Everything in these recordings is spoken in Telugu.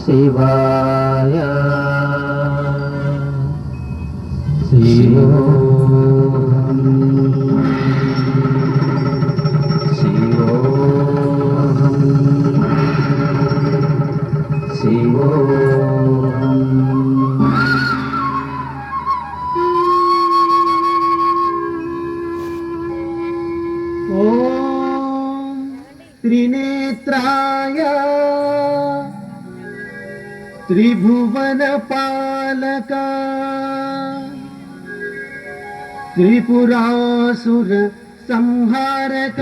శివాయ శివోహం శివోహం శివోహం. ఓం త్రినేత్రాయ త్రిభువన పాలక త్రిపురాసుర సంహారక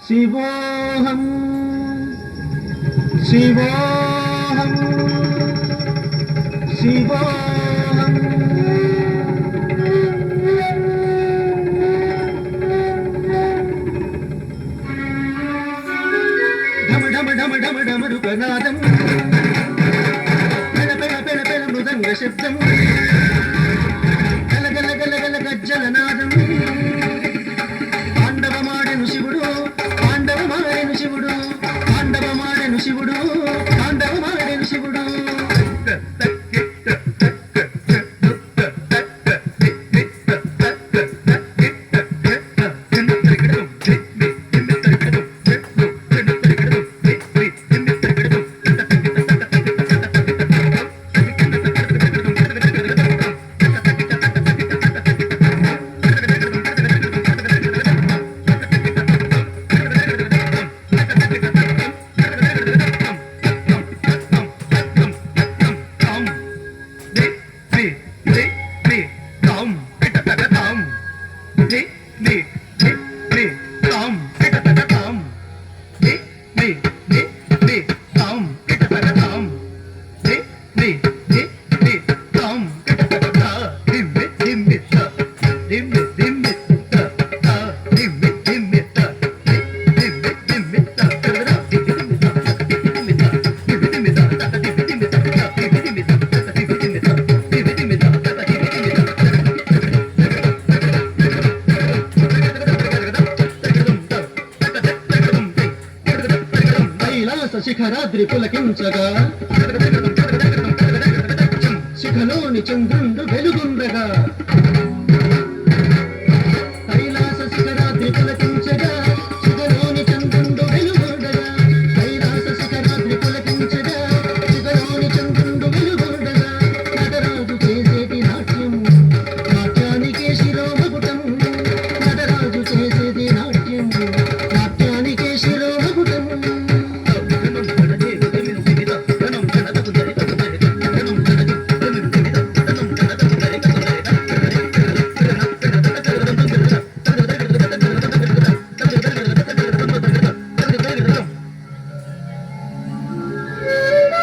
శివోహం శివోహం శివోహం. ఢమ ఢమ ఢమ ఢమ ఢమరుకనాదం పెన పెన పెన పెన మృదంగ శబ్దం గల గల గల గల గజ్జలనాదం. పాండవమాడెను శివుడు పాండవమాడెను శివుడు పాండవమాడెను శివుడు పాండవమాడెను శివుడు. శిఖరాద్రి పులకించగా శిఖలోని చంద్రుండ